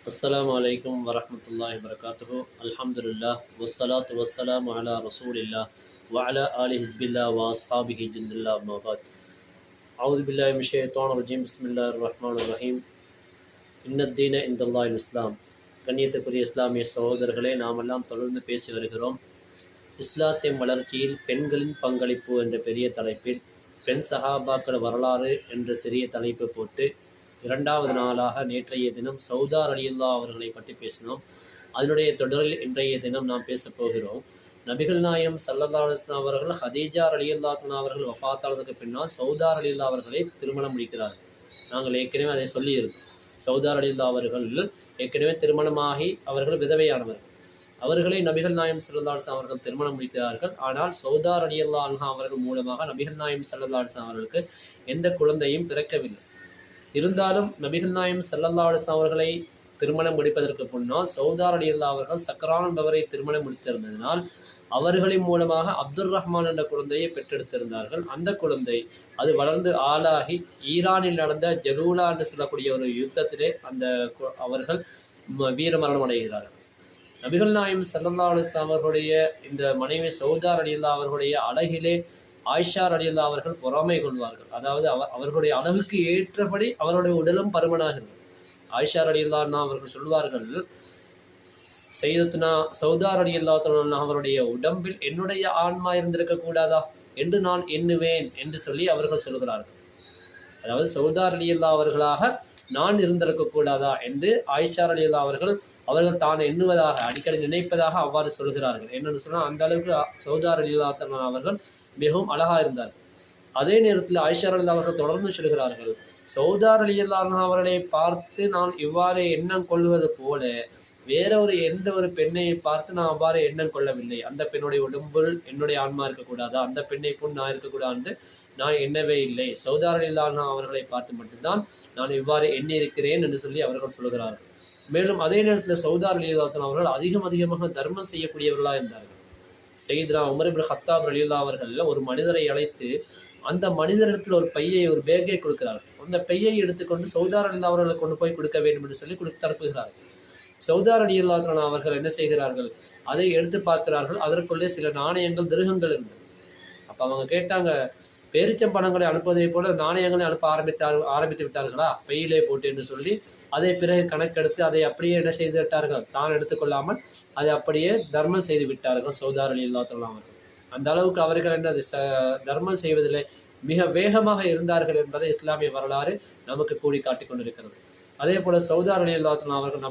அஸ்ஸலாமு அலைக்கும் வரஹ்மத்துல்லாஹி வபரகாத்துஹு. அல்ஹம்துலில்லாஹ் வஸ்ஸலாத்து வஸ்ஸலாமு அலா ரசூலில்லாஹ் வ அலா ஆலி ஹிஸ்பில்லாஹ் வ அஸ்ஹாபிஹி ஜின்னில்லாஹ் அம்மா பஅத். அஊது பில்லாஹி மினஷ் ஷைத்தானிர் ரஜீம். பிஸ்மில்லாஹிர் ரஹ்மானிர் ரஹீம். இன்னத்தீன இன்தல்லாஹில் இஸ்லாம். கண்ணியத்துக்குரிய இஸ்லாமிய சகோதரர்களே, நாமெல்லாம் தொடர்ந்து பேசி வருகிறோம். இஸ்லாத்தின் வளர்ச்சியில் பெண்களின் பங்களிப்பு என்ற பெரிய தலைப்பில் பெண் சஹாபாக்கள் வரலாறு என்ற சிறிய தலைப்பு போட்டு இரண்டாவது நாளாக நேற்றைய தினம் சௌதார் ரலியல்லாஹு அவர்களை பற்றி பேசினோம். அதனுடைய தொடரில் இன்றைய தினம் நாம் பேசப் போகிறோம். நபிகள் நாயகம் ஸல்லல்லாஹு அலைஹி வஸல்லம் அவர்கள் ஹதீஜா ரலியல்லாஹு அன்ஹா அவர்கள் வஃபாத்தானதுக்கு பின்னால் சௌதார் ரலியல்லாஹு அவர்களை திருமணம் முடிக்கிறார்கள். நாங்கள் ஏற்கனவே அதை சொல்லியிருந்தோம். சௌதார் ரலியல்லாஹு அவர்கள் ஏற்கனவே திருமணமாகி அவர்கள் விதவையானவர்கள். அவர்களை நபிகள் நாயகம் ஸல்லல்லாஹு அலைஹி வஸல்லம் அவர்கள் திருமணம் முடிக்கிறார்கள். ஆனால் சௌதார் ரலியல்லாஹு அன்ஹா அவர்கள் மூலமாக நபிகள் நாயகம் ஸல்லல்லாஹு அலைஹி வஸல்லம் அவர்களுக்கு எந்த குழந்தையும் பிறக்கவில்லை. இருந்தாலும் நபிகள் நாயகம் ஸல்லல்லாஹு அலைஹி வஸல்லம் அவர்களை திருமணம் முடிப்பதற்கு முன்னால் சௌதார் ரலியல்லாஹு அவர்கள் சக்ரான் என்பவரை திருமணம் முடித்திருந்ததினால் அவர்களின் மூலமாக அப்துல் ரஹ்மான் என்ற குழந்தையை பெற்றெடுத்திருந்தார்கள். அந்த குழந்தை அது வளர்ந்து ஆளாகி ஈரானில் நடந்த ஜலூலா என்று சொல்லக்கூடிய ஒரு யுத்தத்திலே அவர்கள் வீரமரணம் அடைகிறார்கள். நபிகள் நாயகம் ஸல்லல்லாஹு அலைஹி வஸல்லம் அவர்களுடைய இந்த மனைவி சௌதார் ரலியல்லாஹு அவர்களுடைய அழகிலே ஆயிஷா ரலியல்லாஹு அவர்கள் பொறாமை கொள்வார்கள். அதாவது அவர்களுடைய அழகுக்கு ஏற்றபடி அவருடைய உடலும் பருமனாகிறது. ஆயிஷா ரலியல்லாஹு அன்ஹா அவர்கள் சொல்வார்கள், சையதுனா சௌதார் ரலியல்லாஹு அன்ஹா அவருடைய உடம்பில் என்னுடைய ஆன்மா இருந்திருக்க கூடாதா என்று நான் எண்ணுவேன் என்று சொல்லி அவர்கள் சொல்கிறார்கள். அதாவது சௌதார் ரலியல்லாஹு அவர்களாக நான் இருந்திருக்க கூடாதா என்று ஆயிஷா ரலியல்லாஹு அவர்கள் தான் எண்ணுவதாக அடிக்கடி நினைப்பதாக அவ்வாறு சொல்கிறார்கள். என்னென்னு சொன்னால் அந்த அளவுக்கு சௌதார் ரலியல்லாஹு அன்ஹா அவர்கள் மிகவும் அழகாக இருந்தார்கள். அதே நேரத்தில் ஆயிஷா ரலியல்லாஹு அவர்கள் தொடர்ந்து சொல்கிறார்கள், சௌதார் ரலியல்லாஹு அன்ஹா அவர்களை பார்த்து நான் இவ்வாறு எண்ணம் கொள்வது போல வேற எந்த ஒரு பெண்ணை பார்த்து நான் அவ்வாறு எண்ணம் கொள்ளவில்லை. அந்த பெண்ணுடைய உடம்பில் என்னுடைய ஆன்மா இருக்கக்கூடாதா, அந்த பெண்ணை போல் நான் இருக்கக்கூடாது என்று நான் எண்ணவே இல்லை. சௌதார் ரலியல்லாஹு அன்ஹா அவர்களை பார்த்து மட்டும்தான் நான் இவ்வாறு எண்ணியிருக்கிறேன் என்று சொல்லி அவர்கள் சொல்கிறார்கள். மேலும் அதே நேரத்தில் சௌதார் ரலியல்லாஹு அன்ஹு அவர்கள் அதிகமாக தர்மம் செய்யக்கூடியவர்களாக இருந்தார்கள். சையதுனா உமர் இப்னு கத்தாப் ரலியல்லாஹு அவர்கள் ஒரு மனிதரை அழைத்து அந்த மனிதரிடத்தில் ஒரு பேக்கை கொடுக்கிறார்கள். அந்த பையை எடுத்துக்கொண்டு சௌதார் ரலியல்லாஹு அவர்களை கொண்டு போய் கொடுக்க வேண்டும் என்று சொல்லி தரப்புகிறார்கள். சௌதார் ரலியல்லாஹு அன்ஹு அவர்கள் என்ன செய்கிறார்கள், அதை எடுத்து பார்க்கிறார்கள். அதற்குள்ளே சில நாணயங்கள் திருகங்கள் இருந்தது. அப்போ அவங்க கேட்டாங்க, பேரிச்சம்பழங்களை அனுப்புவதை போல நாணயங்களை அனுப்ப ஆரம்பித்து விட்டார்களா பையிலே போட்டு என்று சொல்லி அதை பிறகு கணக்கெடுத்து அதை அப்படியே என்ன செய்து விட்டார்கள், தான் எடுத்துக்கொள்ளாமல் அதை அப்படியே தர்மம் செய்து விட்டார்கள் சௌதார் ரலியல்லாஹு அவர்கள். அந்த அளவுக்கு அவர்கள் என்ன தர்மம் செய்வதில் மிக வேகமாக இருந்தார்கள் என்பதை இஸ்லாமிய வரலாறு நமக்கு கூடி காட்டிக் கொண்டிருக்கிறது. அதே போல சௌதார் ரலியல்லாஹு அவர்கள்